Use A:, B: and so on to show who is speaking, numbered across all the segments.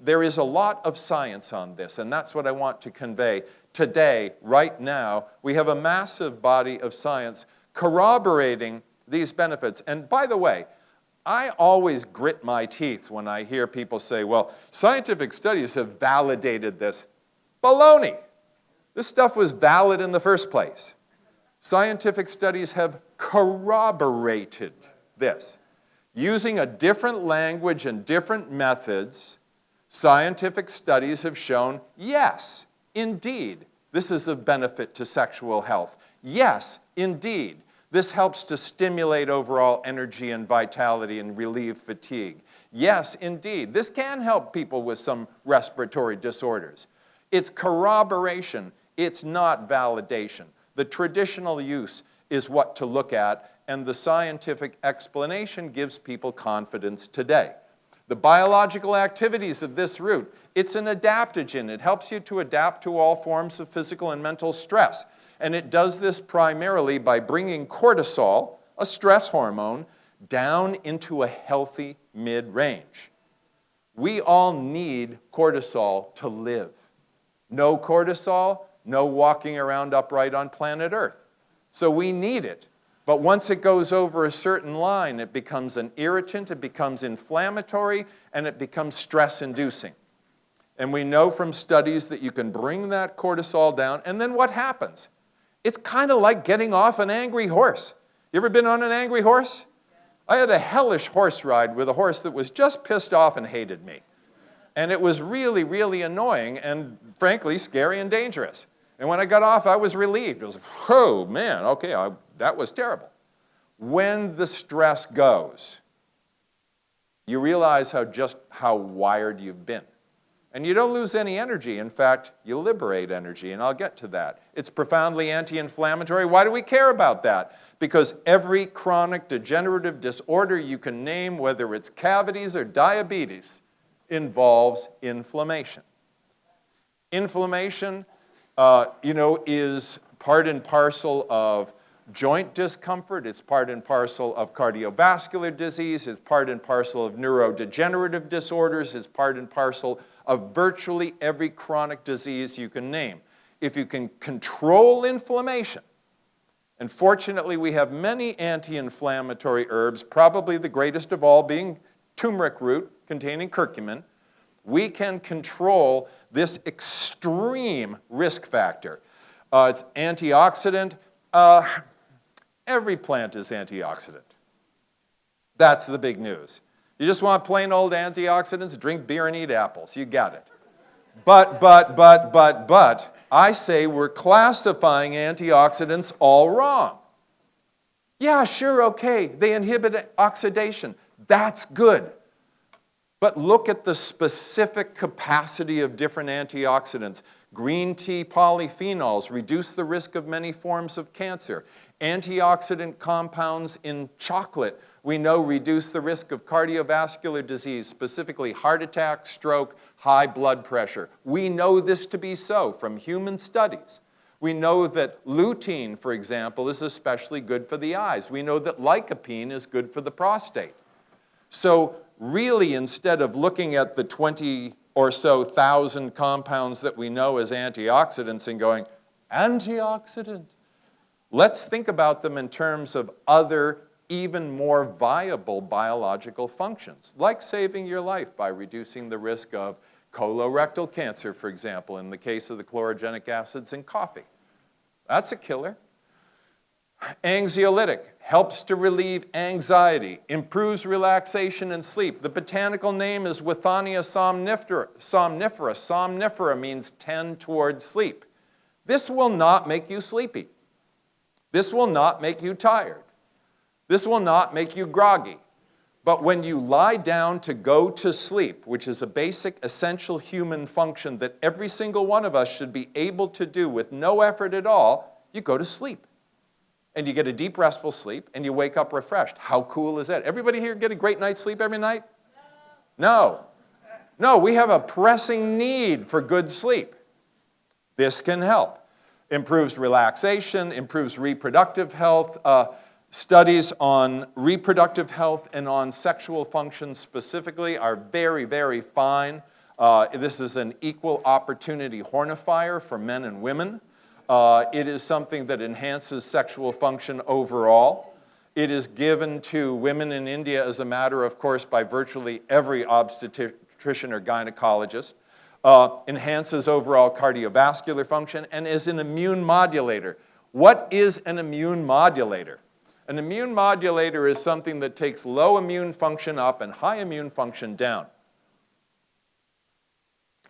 A: there is a lot of science on this, and that's what I want to convey. Today, right now, we have a massive body of science corroborating these benefits. And by the way, I always grit my teeth when I hear people say, well, scientific studies have validated this. Baloney! This stuff was valid in the first place. Scientific studies have corroborated this. Using a different language and different methods, scientific studies have shown, yes, indeed, this is of benefit to sexual health. Yes, indeed, this helps to stimulate overall energy and vitality and relieve fatigue. Yes, indeed, this can help people with some respiratory disorders. It's corroboration, it's not validation. The traditional use is what to look at, and the scientific explanation gives people confidence today. The biological activities of this root, it's an adaptogen. It helps you to adapt to all forms of physical and mental stress. And it does this primarily by bringing cortisol, a stress hormone, down into a healthy mid-range. We all need cortisol to live. No cortisol, no walking around upright on planet Earth. So we need it. But once it goes over a certain line, it becomes an irritant, it becomes inflammatory, and it becomes stress-inducing. And we know from studies that you can bring that cortisol down, and then what happens? It's kind of like getting off an angry horse. You ever been on an angry horse? I had a hellish horse ride with a horse that was just pissed off and hated me. And it was really, really annoying and, frankly, scary and dangerous. And when I got off, I was relieved. It was like, oh, man, okay, that was terrible. When the stress goes, you realize how wired you've been. And you don't lose any energy. In fact, you liberate energy, and I'll get to that. It's profoundly anti-inflammatory. Why do we care about that? Because every chronic degenerative disorder you can name, whether it's cavities or diabetes, involves inflammation. Inflammation, is part and parcel of joint discomfort. It's part and parcel of cardiovascular disease. It's part and parcel of neurodegenerative disorders. It's part and parcel of virtually every chronic disease you can name. If you can control inflammation, and fortunately we have many anti-inflammatory herbs, probably the greatest of all being turmeric root containing curcumin, we can control this extreme risk factor. It's antioxidant. Every plant is antioxidant. That's the big news. You just want plain old antioxidants? Drink beer and eat apples. You got it. But, I say we're classifying antioxidants all wrong. Yeah, sure, okay, they inhibit oxidation. That's good. But look at the specific capacity of different antioxidants. Green tea polyphenols reduce the risk of many forms of cancer. Antioxidant compounds in chocolate, we know, reduce the risk of cardiovascular disease, specifically heart attack, stroke, high blood pressure. We know this to be so from human studies. We know that lutein, for example, is especially good for the eyes. We know that lycopene is good for the prostate. So really, instead of looking at the 20 or so thousand compounds that we know as antioxidants and going, antioxidant, let's think about them in terms of other, even more viable biological functions, like saving your life by reducing the risk of colorectal cancer, for example, in the case of the chlorogenic acids in coffee. That's a killer. Anxiolytic, helps to relieve anxiety, improves relaxation and sleep. The botanical name is Withania somnifera. Somnifera means tend towards sleep. This will not make you sleepy. This will not make you tired. This will not make you groggy. But when you lie down to go to sleep, which is a basic, essential human function that every single one of us should be able to do with no effort at all, you go to sleep. And you get a deep, restful sleep, and you wake up refreshed. How cool is that? Everybody here get a great night's sleep every night? No. No, we have a pressing need for good sleep. This can help. Improves relaxation, improves reproductive health. Studies on reproductive health and on sexual function specifically are very, very fine. This is an equal opportunity hornifier for men and women. It is something that enhances sexual function overall. It is given to women in India as a matter of course by virtually every obstetrician or gynecologist. Enhances overall cardiovascular function and is an immune modulator. What is an immune modulator? An immune modulator is something that takes low immune function up and high immune function down.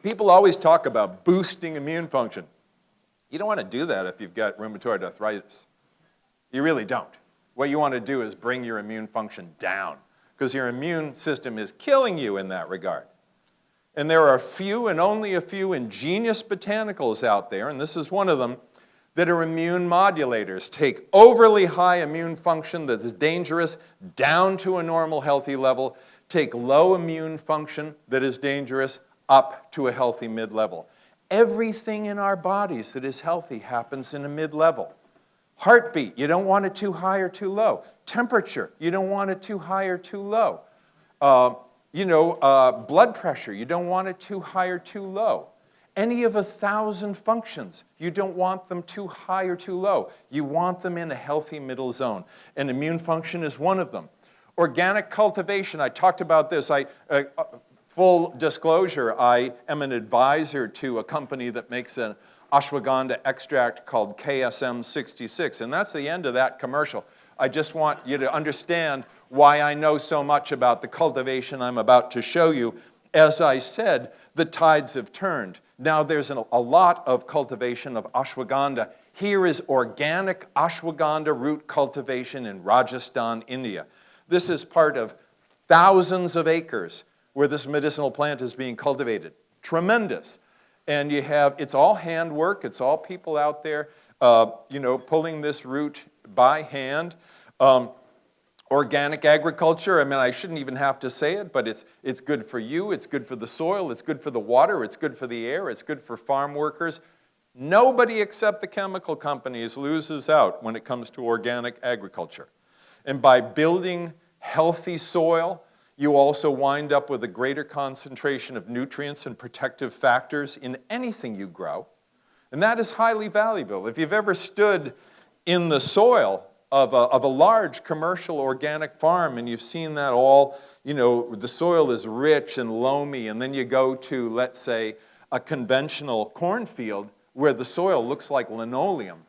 A: People always talk about boosting immune function. You don't want to do that if you've got rheumatoid arthritis. You really don't. What you want to do is bring your immune function down because your immune system is killing you in that regard. And there are a few and only a few ingenious botanicals out there, and this is one of them, that are immune modulators. Take overly high immune function that is dangerous down to a normal healthy level. Take low immune function that is dangerous up to a healthy mid-level. Everything in our bodies that is healthy happens in a mid-level. Heartbeat, you don't want it too high or too low. Temperature, you don't want it too high or too low. Blood pressure, you don't want it too high or too low. Any of 1,000 functions, you don't want them too high or too low. You want them in a healthy middle zone. And immune function is one of them. Organic cultivation, I talked about this. Full disclosure, I am an advisor to a company that makes an ashwagandha extract called KSM 66. And that's the end of that commercial. I just want you to understand why I know so much about the cultivation I'm about to show you. As I said, the tides have turned. Now there's a lot of cultivation of ashwagandha. Here is organic ashwagandha root cultivation in Rajasthan, India. This is part of thousands of acres where this medicinal plant is being cultivated. Tremendous. And you have, it's all handwork. It's all people out there, pulling this root by hand. Organic agriculture, I mean, I shouldn't even have to say it, but it's good for you, it's good for the soil, it's good for the water, it's good for the air, it's good for farm workers. Nobody except the chemical companies loses out when it comes to organic agriculture. And by building healthy soil, you also wind up with a greater concentration of nutrients and protective factors in anything you grow. And that is highly valuable. If you've ever stood in the soil of a large commercial organic farm, and you've seen that all, the soil is rich and loamy, and then you go to, let's say, a conventional cornfield where the soil looks like linoleum,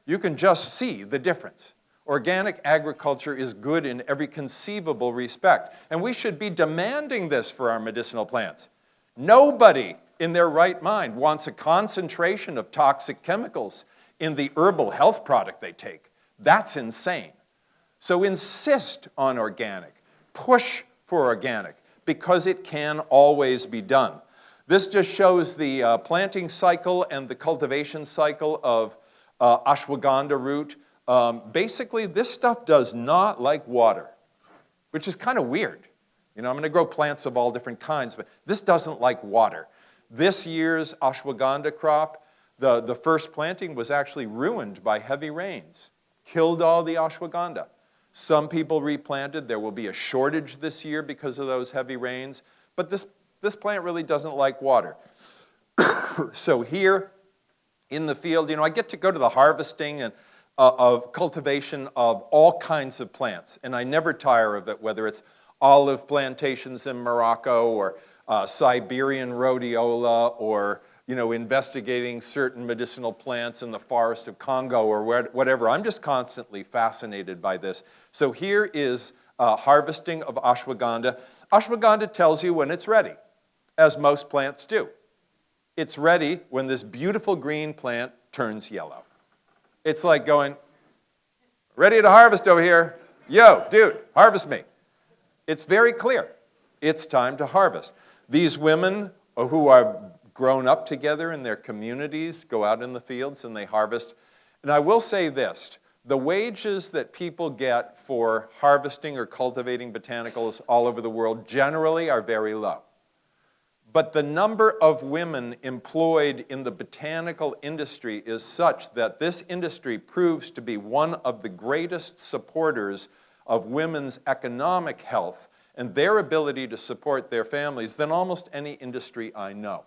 A: you can just see the difference. Organic agriculture is good in every conceivable respect, and we should be demanding this for our medicinal plants. Nobody in their right mind wants a concentration of toxic chemicals in the herbal health product they take. That's insane. So insist on organic. Push for organic because it can always be done. This just shows the planting cycle and the cultivation cycle of ashwagandha root. Basically, this stuff does not like water, which is kind of weird. I'm going to grow plants of all different kinds, but this doesn't like water. This year's ashwagandha crop, the first planting was actually ruined by heavy rains. Killed all the ashwagandha. Some people replanted. There will be a shortage this year because of those heavy rains. But this plant really doesn't like water. So here in the field, I get to go to the harvesting and of cultivation of all kinds of plants. And I never tire of it, whether it's olive plantations in Morocco or Siberian rhodiola or investigating certain medicinal plants in the forest of Congo or whatever. I'm just constantly fascinated by this. So here is harvesting of ashwagandha. Ashwagandha tells you when it's ready, as most plants do. It's ready when this beautiful green plant turns yellow. It's like going, ready to harvest over here. Yo, dude, harvest me. It's very clear. It's time to harvest. These women who are grown up together in their communities, go out in the fields and they harvest. And I will say this, the wages that people get for harvesting or cultivating botanicals all over the world generally are very low. But the number of women employed in the botanical industry is such that this industry proves to be one of the greatest supporters of women's economic health and their ability to support their families than almost any industry I know.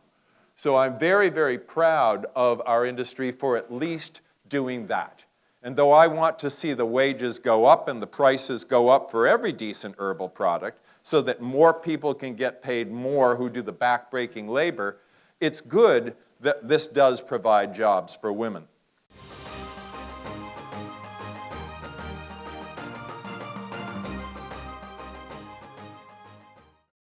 A: So I'm very, very proud of our industry for at least doing that. And though I want to see the wages go up and the prices go up for every decent herbal product so that more people can get paid more who do the back-breaking labor, it's good that this does provide jobs for women.